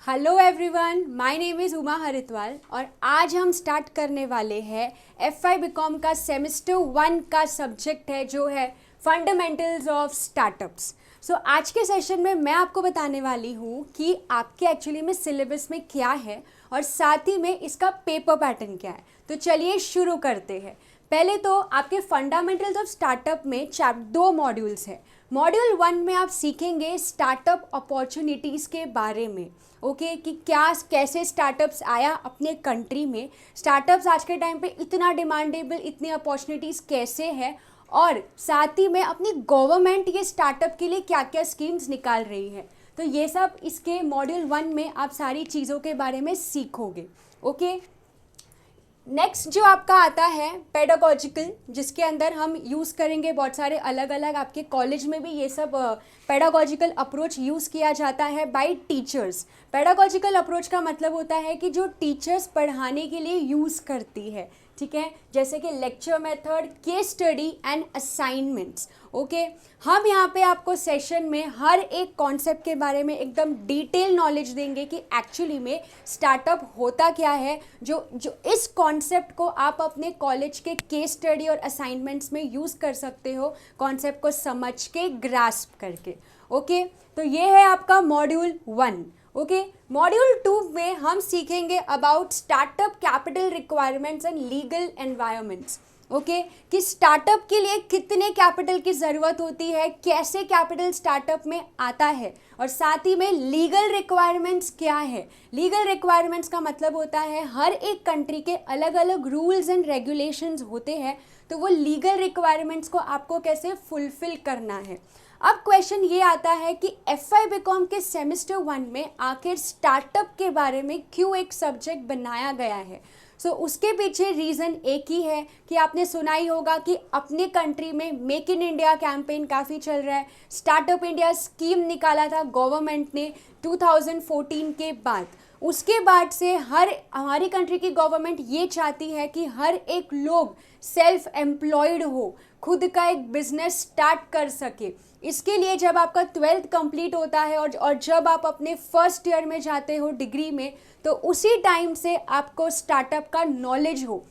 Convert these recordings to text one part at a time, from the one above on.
Hello everyone, my name is Uma Haridwal और आज हम स्टार्ट करने वाले हैं एफआई बीकॉम का सेमेस्टर 1 का सब्जेक्ट है जो है फंडामेंटल्स ऑफ स्टार्टअप्स। सो आज के सेशन में मैं आपको बताने वाली हूँ कि आपके एक्चुअली में सिलेबस में क्या है और साथ ही में इसका पेपर पैटर्न क्या है। तो चलिए शुरू करते हैं। पहले तो आपके फंडामेंटल्स ऑफ स्टार्टअप में 2 मॉड्यूल्स हैं। मॉड्यूल 1 में आप सीखेंगे स्टार्टअप अपॉर्चुनिटीज़ के बारे में, ओके कि क्या कैसे स्टार्टअप्स आया अपने कंट्री में, स्टार्टअप्स आज के टाइम पे इतना डिमांडेबल, इतनी अपॉर्चुनिटीज़ कैसे है और साथ ही में अपनी गवर्नमेंट ये स्टार्टअप के लिए क्या क्या स्कीम्स निकाल रही है। तो ये सब इसके मॉड्यूल 1 में आप सारी चीज़ों के बारे में सीखोगे। ओके, नेक्स्ट जो आपका आता है पेडागोजिकल, जिसके अंदर हम यूज़ करेंगे बहुत सारे अलग अलग, आपके कॉलेज में भी ये सब पेडागोजिकल अप्रोच यूज़ किया जाता है बाय टीचर्स। पेडागोजिकल अप्रोच का मतलब होता है कि जो टीचर्स पढ़ाने के लिए यूज़ करती है, ठीक है, जैसे कि lecture method, case study and assignments. Okay, हम यहाँ पे आपको सेशन में हर एक कॉन्सेप्ट के बारे में एकदम डिटेल नॉलेज देंगे कि एक्चुअली में स्टार्टअप होता क्या है, जो इस कॉन्सेप्ट को आप अपने कॉलेज के केस स्टडी और असाइनमेंट्स में यूज़ कर सकते हो, कॉन्सेप्ट को समझ के, ग्रास्प करके। ओके, तो ये है आपका मॉड्यूल 1। ओके, मॉड्यूल 2 में हम सीखेंगे about startup capital requirements and legal environments. Okay, कि स्टार्टअप के लिए कितने कैपिटल की ज़रूरत होती है, कैसे कैपिटल स्टार्टअप में आता है और साथ ही में लीगल रिक्वायरमेंट्स क्या है। लीगल रिक्वायरमेंट्स का मतलब होता है हर एक कंट्री के अलग अलग रूल्स एंड रेगुलेशंस होते हैं, तो वो लीगल रिक्वायरमेंट्स को आपको कैसे फुलफिल करना है। अब क्वेश्चन ये आता है कि एफआई बीकॉम के सेमेस्टर 1 में आखिर स्टार्टअप के बारे में क्यों एक सब्जेक्ट बनाया गया है। सो उसके पीछे रीज़न एक ही है कि आपने सुना ही होगा कि अपने कंट्री में मेक इन इंडिया कैंपेन काफ़ी चल रहा है। स्टार्टअप इंडिया स्कीम निकाला था गवर्नमेंट ने 2014 के बाद। उसके बाद से हमारी कंट्री की गवर्नमेंट ये चाहती है कि हर एक लोग सेल्फ एम्प्लॉयड हो, खुद का एक बिजनेस स्टार्ट कर सके। इसके लिए जब आपका 12th कंप्लीट होता है और जब आप अपने फर्स्ट ईयर में जाते हो डिग्री में, तो उसी टाइम से आपको स्टार्टअप का नॉलेज हो,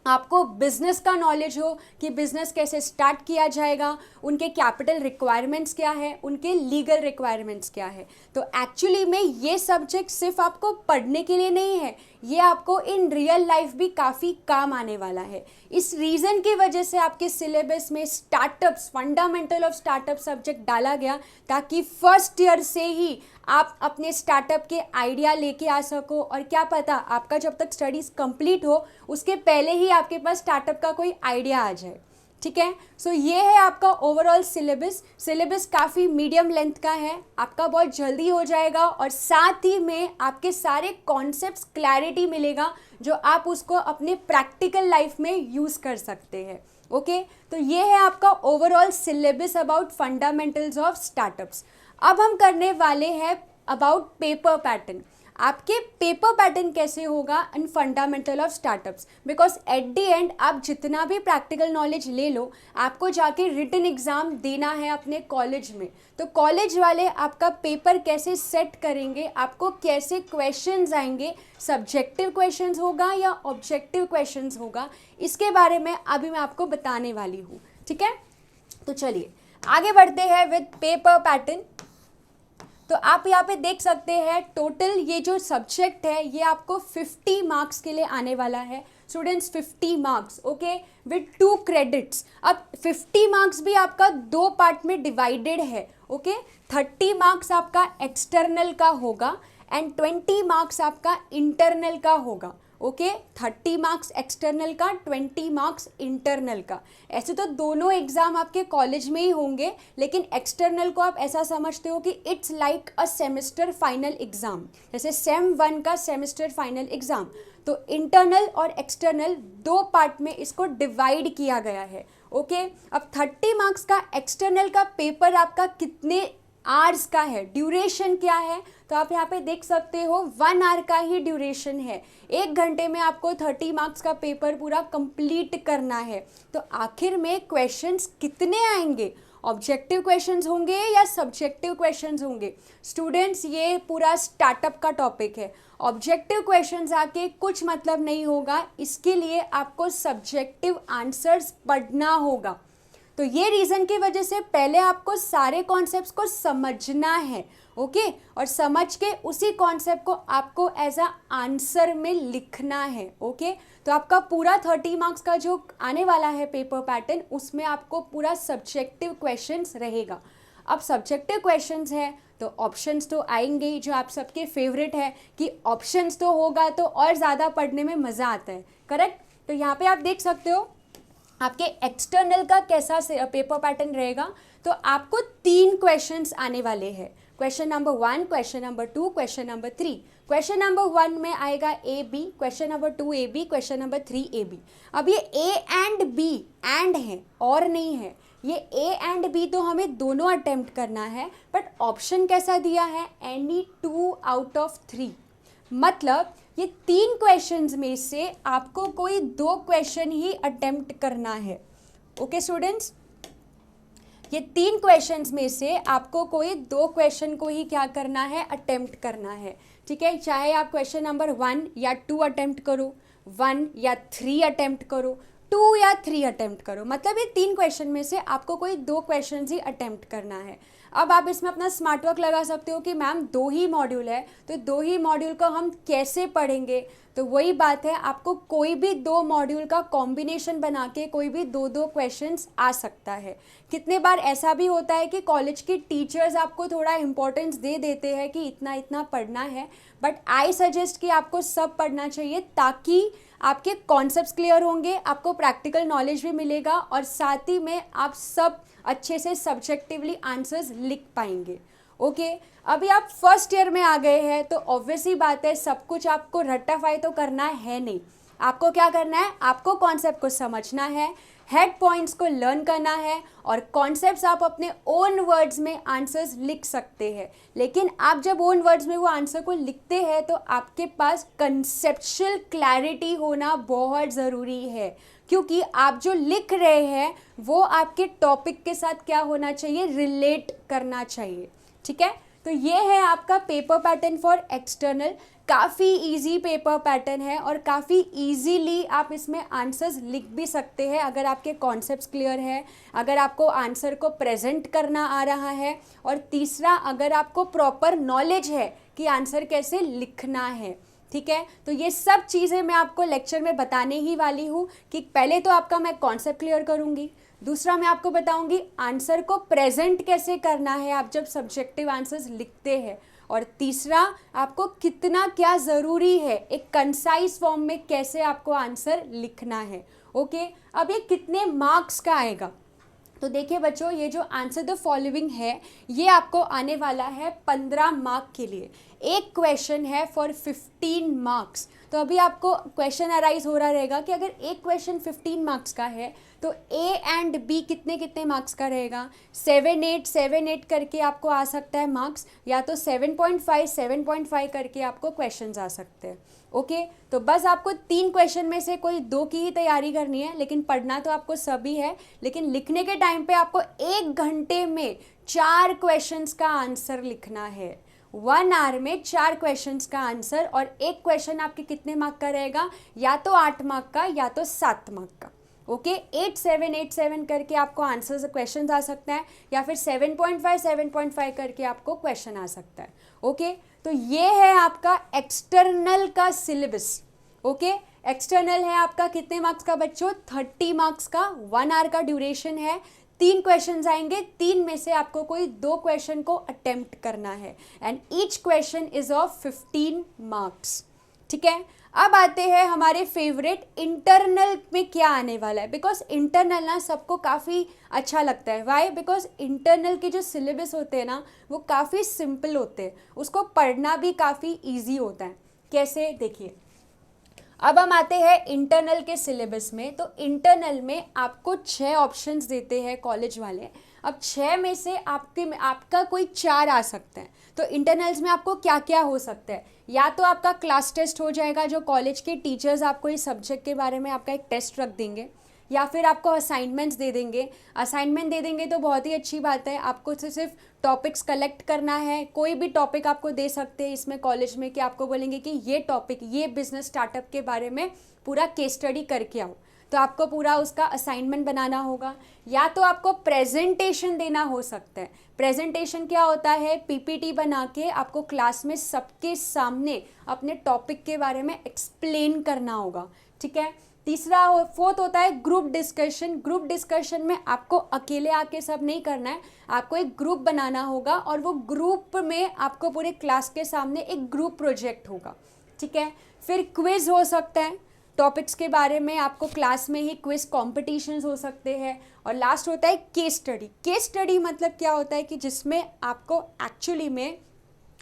आपको बिज़नेस का नॉलेज हो कि बिज़नेस कैसे स्टार्ट किया जाएगा, उनके कैपिटल रिक्वायरमेंट्स क्या है, उनके लीगल रिक्वायरमेंट्स क्या है। तो एक्चुअली में ये सब्जेक्ट सिर्फ आपको पढ़ने के लिए नहीं है, ये आपको इन रियल लाइफ भी काफ़ी काम आने वाला है। इस रीज़न की वजह से आपके सिलेबस में startups, fundamental of startup subject डाला गया, ताकि फर्स्ट ईयर से ही आप अपने स्टार्टअप के आइडिया लेके आ सको और क्या पता आपका जब तक स्टडीज़ कंप्लीट हो उसके पहले ही आपके पास स्टार्टअप का कोई आइडिया आ जाए। ठीक है, सो ये है आपका ओवरऑल सिलेबस काफ़ी मीडियम लेंथ का है, आपका बहुत जल्दी हो जाएगा और साथ ही में आपके सारे कॉन्सेप्ट्स क्लैरिटी मिलेगा जो आप उसको अपने प्रैक्टिकल लाइफ में यूज़ कर सकते हैं। ओके, तो ये है आपका overall syllabus about fundamentals of startups. अब हम करने वाले हैं अबाउट पेपर पैटर्न। आपके पेपर पैटर्न कैसे होगा in fundamental of startups, because at the end आप जितना भी प्रैक्टिकल नॉलेज ले लो, आपको जाके रिटन एग्ज़ाम देना है अपने कॉलेज में। तो कॉलेज वाले आपका पेपर कैसे सेट करेंगे, आपको कैसे क्वेश्चंस आएंगे, सब्जेक्टिव क्वेश्चंस होगा या ऑब्जेक्टिव क्वेश्चंस होगा, इसके बारे में अभी मैं आपको बताने वाली हूँ। ठीक है, तो चलिए आगे बढ़ते हैं विद पेपर पैटर्न। तो आप यहाँ पे देख सकते हैं टोटल ये जो सब्जेक्ट है ये आपको 50 मार्क्स के लिए आने वाला है students, 50 marks. Okay, with 2 credits. अब 50 मार्क्स भी आपका 2 पार्ट में डिवाइडेड है। ओके, 30 मार्क्स आपका एक्सटर्नल का होगा एंड 20 मार्क्स आपका इंटरनल का होगा। ओके, 30 मार्क्स एक्सटर्नल का, 20 मार्क्स इंटरनल का। ऐसे तो दोनों एग्ज़ाम आपके कॉलेज में ही होंगे, लेकिन एक्सटर्नल को आप ऐसा समझते हो कि it's like a semester final exam, जैसे सेम 1 का सेमेस्टर फाइनल एग्ज़ाम। तो इंटरनल और एक्सटर्नल 2 पार्ट में इसको डिवाइड किया गया है। ओके, अब 30 मार्क्स का एक्सटर्नल का पेपर आपका कितने आवर्स का है, ड्यूरेशन क्या है, तो आप यहाँ पे देख सकते हो 1 आवर का ही ड्यूरेशन है। 1 घंटे में आपको 30 मार्क्स का पेपर पूरा कंप्लीट करना है। तो आखिर में क्वेश्चंस कितने आएंगे ऑब्जेक्टिव क्वेश्चंस होंगे या सब्जेक्टिव क्वेश्चंस होंगे? स्टूडेंट्स, ये पूरा स्टार्टअप का टॉपिक है। ऑब्जेक्टिव क्वेश्चंस आके कुछ मतलब नहीं होगा, इसके लिए आपको सब्जेक्टिव आंसर्स पढ़ना होगा। तो ये रीज़न की वजह से पहले आपको सारे कॉन्सेप्ट्स को समझना है, ओके, और समझ के उसी कॉन्सेप्ट को आपको एज अ आंसर में लिखना है, ओके। तो आपका पूरा 30 मार्क्स का जो आने वाला है पेपर पैटर्न, उसमें आपको पूरा सब्जेक्टिव क्वेश्चंस रहेगा। अब सब्जेक्टिव क्वेश्चंस है तो ऑप्शंस तो आएंगे ही, जो आप सबके फेवरेट है कि ऑप्शंस तो होगा तो और ज़्यादा पढ़ने में मज़ा आता है, करेक्ट। तो यहाँ पे आप देख सकते हो आपके एक्सटर्नल का कैसा पेपर पैटर्न रहेगा। तो आपको 3 क्वेश्चंस आने वाले हैं, question number 1, question number 2, question number 3। Question number 1 में आएगा A B, question number 2 A B, question number 3 A B. अब ये ए एंड बी एंड है और नहीं है, ये ए एंड बी तो हमें दोनों अटेम्प्ट करना है, बट ऑप्शन कैसा दिया है, एनी 2 आउट ऑफ 3। मतलब ये 3 क्वेश्चंस में से आपको कोई 2 क्वेश्चन ही अटेम्प्ट करना है, ओके स्टूडेंट्स। ये 3 क्वेश्चंस में से आपको कोई 2 क्वेश्चन को ही क्या करना है, अटेम्प्ट करना है, ठीक है। चाहे आप क्वेश्चन नंबर 1 या 2 अटेम्प्ट करो, 1 या 3 अटेम्प्ट करो, 2 या 3 अटेम्प्ट करो, मतलब ये 3 क्वेश्चन में से आपको कोई 2 क्वेश्चन ही अटेम्प्ट करना है। अब आप इसमें अपना स्मार्ट वर्क लगा सकते हो कि मैम 2 ही मॉड्यूल है, तो 2 ही मॉड्यूल को हम कैसे पढ़ेंगे। तो वही बात है, आपको कोई भी 2 मॉड्यूल का कॉम्बिनेशन बना के कोई भी 2-2 क्वेश्चंस आ सकता है। कितने बार ऐसा भी होता है कि कॉलेज के टीचर्स आपको थोड़ा इंपॉर्टेंस दे देते हैं कि इतना इतना पढ़ना है, बट आई सजेस्ट कि आपको सब पढ़ना चाहिए, ताकि आपके कॉन्सेप्ट्स क्लियर होंगे, आपको प्रैक्टिकल नॉलेज भी मिलेगा और साथ ही में आप सब अच्छे से सब्जेक्टिवली आंसर्स लिख पाएंगे, ओके। अभी आप फर्स्ट ईयर में आ गए हैं तो ऑब्वियस ही बात है, सब कुछ आपको रट्टाफाई तो करना है नहीं। आपको क्या करना है, आपको कॉन्सेप्ट को समझना है, हेड पॉइंट्स को लर्न करना है, और कॉन्सेप्ट्स आप अपने ओन वर्ड्स में आंसर्स लिख सकते हैं। लेकिन आप जब ओन वर्ड्स में वो आंसर को लिखते हैं तो आपके पास कंसेप्चुअल क्लैरिटी होना बहुत ज़रूरी है, क्योंकि आप जो लिख रहे हैं वो आपके टॉपिक के साथ क्या होना चाहिए, रिलेट करना चाहिए, ठीक है। तो ये है आपका पेपर पैटर्न फॉर एक्सटर्नल। काफ़ी इजी पेपर पैटर्न है और काफ़ी इजीली आप इसमें आंसर्स लिख भी सकते हैं, अगर आपके कॉन्सेप्ट्स क्लियर है, अगर आपको आंसर को प्रेजेंट करना आ रहा है, और तीसरा अगर आपको प्रॉपर नॉलेज है कि आंसर कैसे लिखना है, ठीक है। तो ये सब चीज़ें मैं आपको लेक्चर में बताने ही वाली हूँ कि पहले तो आपका मैं कॉन्सेप्ट क्लियर करूँगी, दूसरा मैं आपको बताऊँगी आंसर को प्रेजेंट कैसे करना है आप जब सब्जेक्टिव आंसर्स लिखते हैं, और तीसरा आपको कितना क्या ज़रूरी है एक कंसाइज फॉर्म में कैसे आपको आंसर लिखना है, ओके। अब ये कितने मार्क्स का आएगा, तो देखिए बच्चों, ये जो आंसर द फॉलोइंग है ये आपको आने वाला है 15 मार्क के लिए। एक क्वेश्चन है फॉर 15 मार्क्स। तो अभी आपको क्वेश्चन अराइज हो रहा रहेगा कि अगर एक क्वेश्चन 15 मार्क्स का है तो ए एंड बी कितने कितने मार्क्स का रहेगा, 7-8 करके आपको आ सकता है मार्क्स, या तो 7.5 करके आपको क्वेश्चंस आ सकते हैं, ओके। तो बस आपको 3 क्वेश्चन में से कोई 2 की ही तैयारी करनी है, लेकिन पढ़ना तो आपको सभी है, लेकिन लिखने के टाइम पे आपको 1 घंटे में 4 क्वेश्चंस का आंसर लिखना है। 1 आवर में 4 क्वेश्चंस का आंसर, और एक क्वेश्चन आपके कितने मार्क का रहेगा, या तो 8 मार्क का या तो 7 मार्क का, ओके। 8-7 करके आपको आंसर क्वेश्चन आ सकता है, या फिर 7.5 करके आपको क्वेश्चन आ सकता है, ओके। तो ये है आपका एक्सटर्नल का सिलेबस, ओके। एक्सटर्नल है आपका कितने मार्क्स का बच्चों, 30 मार्क्स का, 1 आवर का ड्यूरेशन है, 3 क्वेश्चन आएंगे, 3 में से आपको कोई 2 क्वेश्चन को अटेम्प्ट करना है, and each question is of 15 marks, ठीक है। अब आते हैं हमारे फेवरेट इंटरनल में क्या आने वाला है, बिकॉज इंटरनल ना सबको काफ़ी अच्छा लगता है। वाई, बिकॉज इंटरनल के जो सिलेबस होते हैं ना वो काफ़ी सिंपल होते हैं, उसको पढ़ना भी काफ़ी इजी होता है। कैसे, देखिए अब हम आते हैं इंटरनल के सिलेबस में। तो इंटरनल में आपको 6 ऑप्शंस देते हैं कॉलेज वाले। अब 6 में से आपका कोई 4 आ सकता है। तो इंटरनल्स में आपको क्या क्या हो सकता है, या तो आपका क्लास टेस्ट हो जाएगा, जो कॉलेज के टीचर्स आपको इस सब्जेक्ट के बारे में आपका एक टेस्ट रख देंगे, या फिर आपको असाइनमेंट्स दे देंगे। असाइनमेंट दे देंगे तो बहुत ही अच्छी बात है, आपको सिर्फ टॉपिक्स कलेक्ट करना है। कोई भी टॉपिक आपको दे सकते हैं इसमें कॉलेज में कि आपको बोलेंगे कि ये टॉपिक, ये बिजनेस स्टार्टअप के बारे में पूरा केस स्टडी करके आओ, तो आपको पूरा उसका असाइनमेंट बनाना होगा। या तो आपको प्रेजेंटेशन देना हो सकता है। प्रेजेंटेशन क्या होता है, पीपीटी बना के आपको क्लास में सबके सामने अपने टॉपिक के बारे में एक्सप्लेन करना होगा, ठीक है। तीसरा फोर्थ होता है ग्रुप डिस्कशन। ग्रुप डिस्कशन में आपको अकेले आके सब नहीं करना है, आपको एक ग्रुप बनाना होगा और वो ग्रुप में आपको पूरे क्लास के सामने एक ग्रुप प्रोजेक्ट होगा, ठीक है। फिर क्विज हो सकता है, टॉपिक्स के बारे में आपको क्लास में ही क्विज कॉम्पिटिशन्स हो सकते हैं। और लास्ट होता है केस स्टडी। केस स्टडी मतलब क्या होता है कि जिसमें आपको एक्चुअली में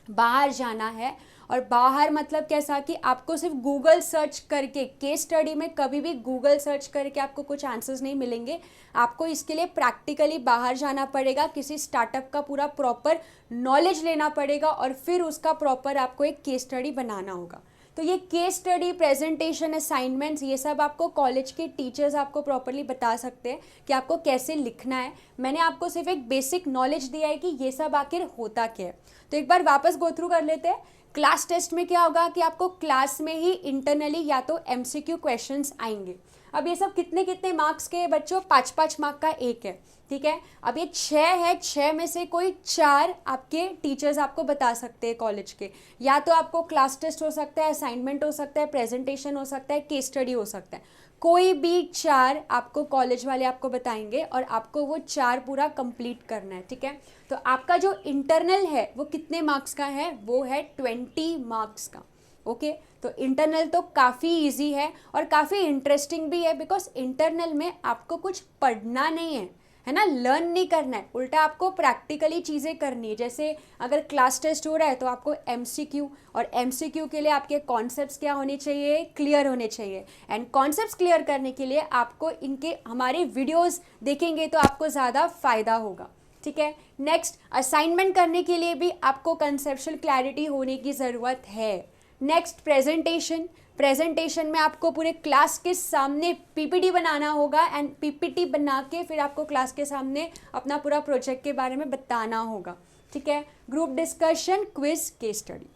बाहर जाना है, और बाहर मतलब कैसा कि आपको सिर्फ गूगल सर्च करके, केस स्टडी में कभी भी गूगल सर्च करके आपको कुछ आंसर्स नहीं मिलेंगे, आपको इसके लिए प्रैक्टिकली बाहर जाना पड़ेगा, किसी स्टार्टअप का पूरा प्रॉपर नॉलेज लेना पड़ेगा और फिर उसका प्रॉपर आपको एक केस स्टडी बनाना होगा। तो ये केस स्टडी, प्रेजेंटेशन, असाइनमेंट्स, ये सब आपको कॉलेज के टीचर्स आपको प्रॉपरली बता सकते हैं कि आपको कैसे लिखना है। मैंने आपको सिर्फ एक बेसिक नॉलेज दिया है कि ये सब आखिर होता क्या है। तो एक बार वापस गो थ्रू कर लेते हैं। क्लास टेस्ट में क्या होगा कि आपको क्लास में ही इंटरनली या तो एमसीक्यू क्वेश्चंस आएंगे। अब ये सब कितने कितने मार्क्स के बच्चों, 5-5 मार्क का एक है, ठीक है। अब ये 6 है, 6 में से कोई 4 आपके टीचर्स आपको बता सकते हैं कॉलेज के। या तो आपको क्लास टेस्ट हो सकता है, असाइनमेंट हो सकता है, प्रेजेंटेशन हो सकता है, केस स्टडी हो सकता है, कोई भी 4 आपको कॉलेज वाले आपको बताएंगे और आपको वो 4 पूरा कंप्लीट करना है, ठीक है। तो आपका जो इंटरनल है वो कितने मार्क्स का है, वो है 20 मार्क्स का, ओके। तो इंटरनल तो काफ़ी इजी है और काफ़ी इंटरेस्टिंग भी है, बिकॉज इंटरनल में आपको कुछ पढ़ना नहीं है ना, लर्न नहीं करना है, उल्टा आपको प्रैक्टिकली चीज़ें करनी है। जैसे अगर क्लास टेस्ट हो रहा है तो आपको एमसीक्यू, और एमसीक्यू के लिए आपके कॉन्सेप्ट्स क्या होने चाहिए, क्लियर होने चाहिए। एंड कॉन्सेप्ट्स क्लियर करने के लिए आपको इनके हमारे वीडियोस देखेंगे तो आपको ज़्यादा फ़ायदा होगा, ठीक है। नेक्स्ट, असाइनमेंट करने के लिए भी आपको कंसेप्चुअल क्लैरिटी होने की ज़रूरत है। Next, presentation. प्रेजेंटेशन में आपको पूरे क्लास के सामने पीपीटी बनाना होगा एंड पीपीटी बना के फिर आपको क्लास के सामने अपना पूरा प्रोजेक्ट के बारे में बताना होगा, ठीक है। Group discussion, quiz, case study.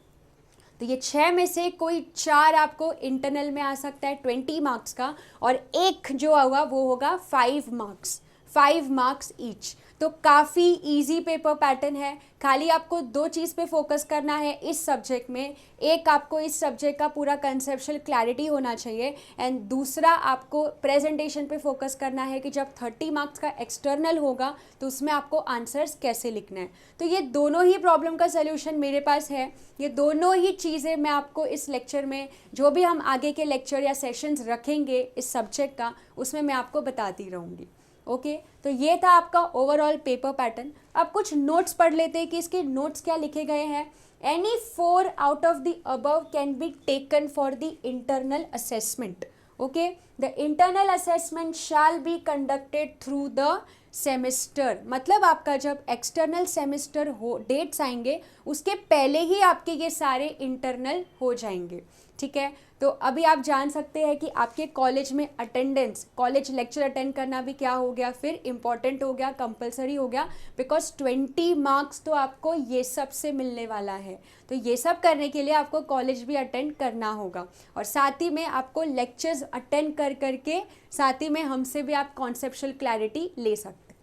तो ये 6 में से कोई 4 आपको इंटरनल में आ सकता है 20 मार्क्स का, और एक जो होगा वो होगा 5 मार्क्स, 5 मार्क्स ईच। तो काफ़ी इजी पेपर पैटर्न है। खाली आपको 2 चीज़ पे फोकस करना है इस सब्जेक्ट में। एक, आपको इस सब्जेक्ट का पूरा कंसेप्चुअल क्लैरिटी होना चाहिए, एंड दूसरा आपको प्रेजेंटेशन पे फोकस करना है कि जब 30 मार्क्स का एक्सटर्नल होगा तो उसमें आपको आंसर्स कैसे लिखना है। तो ये दोनों ही प्रॉब्लम का सल्यूशन मेरे पास है। ये दोनों ही चीज़ें मैं आपको इस लेक्चर में, जो भी हम आगे के लेक्चर या सेशंस रखेंगे इस सब्जेक्ट का, उसमें मैं आपको बताती रहूँगी, ओके। तो ये था आपका ओवरऑल पेपर पैटर्न। अब कुछ नोट्स पढ़ लेते हैं कि इसके नोट्स क्या लिखे गए हैं। Any 4 out of the above can be taken for the internal assessment, okay. The internal assessment shall be conducted through the semester. मतलब आपका जब एक्सटर्नल सेमेस्टर हो, डेट्स आएंगे उसके पहले ही आपके ये सारे इंटरनल हो जाएंगे, ठीक है। तो अभी आप जान सकते हैं कि आपके कॉलेज में अटेंडेंस, कॉलेज लेक्चर अटेंड करना भी क्या हो गया, फिर इम्पॉर्टेंट हो गया, कंपलसरी हो गया, बिकॉज 20 मार्क्स तो आपको ये सब से मिलने वाला है। तो ये सब करने के लिए आपको कॉलेज भी अटेंड करना होगा, और साथ ही में आपको लेक्चर्स अटेंड कर करके साथ ही में हमसे भी आप कॉन्सेप्चुअल क्लैरिटी ले सकते,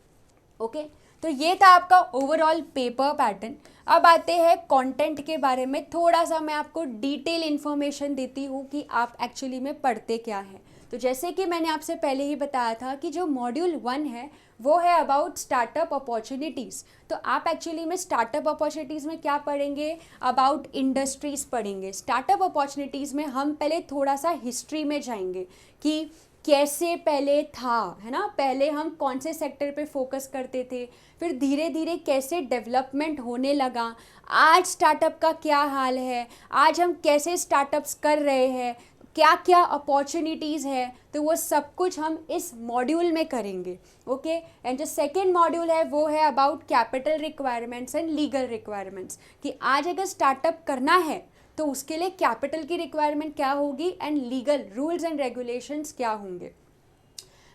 ओके। तो ये था आपका ओवरऑल पेपर पैटर्न। अब आते हैं कंटेंट के बारे में। थोड़ा सा मैं आपको डिटेल इन्फॉर्मेशन देती हूँ कि आप एक्चुअली में पढ़ते क्या है। तो जैसे कि मैंने आपसे पहले ही बताया था कि जो मॉड्यूल 1 है वो है अबाउट स्टार्टअप अपॉर्चुनिटीज़। तो आप एक्चुअली में स्टार्टअप अपॉर्चुनिटीज़ में क्या पढ़ेंगे, अबाउट इंडस्ट्रीज़ पढ़ेंगे। स्टार्टअप अपॉर्चुनिटीज़ में हम पहले थोड़ा सा हिस्ट्री में जाएंगे कि कैसे पहले था, है ना, पहले हम कौन से सेक्टर पे फोकस करते थे, फिर धीरे धीरे कैसे डेवलपमेंट होने लगा, आज स्टार्टअप का क्या हाल है, आज हम कैसे स्टार्टअप्स कर रहे हैं, क्या क्या अपॉर्चुनिटीज़ है। तो वो सब कुछ हम इस मॉड्यूल में करेंगे, ओके। एंड जो सेकेंड मॉड्यूल है वो है about capital requirements and legal requirements, कि आज अगर स्टार्टअप करना है तो उसके लिए कैपिटल की रिक्वायरमेंट क्या होगी and legal rules and regulations क्या होंगे।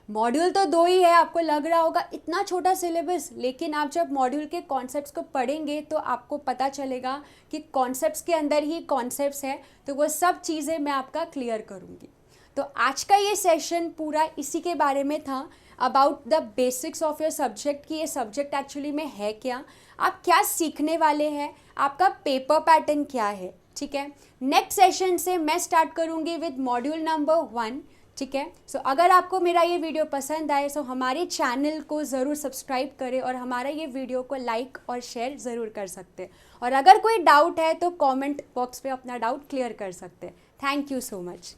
मॉड्यूल तो 2 ही है, आपको लग रहा होगा इतना छोटा सिलेबस, लेकिन आप जब मॉड्यूल के कॉन्सेप्ट्स को पढ़ेंगे तो आपको पता चलेगा कि कॉन्सेप्ट्स के अंदर ही कॉन्सेप्ट्स है, तो वो सब चीज़ें मैं आपका क्लियर करूँगी। तो आज का ये सेशन पूरा इसी के बारे में था, about the basics of your subject, कि ये सब्जेक्ट एक्चुअली में है क्या, आप क्या सीखने वाले हैं, आपका पेपर पैटर्न क्या है, ठीक है। नेक्स्ट सेशन से मैं स्टार्ट करूँगी विद मॉड्यूल नंबर 1, ठीक है। सो अगर आपको मेरा ये वीडियो पसंद आए तो हमारे चैनल को ज़रूर सब्सक्राइब करें और हमारा ये वीडियो को लाइक और शेयर ज़रूर कर सकते हैं, और अगर कोई डाउट है तो कमेंट बॉक्स पे अपना डाउट क्लियर कर सकते हैं। Thank you so much.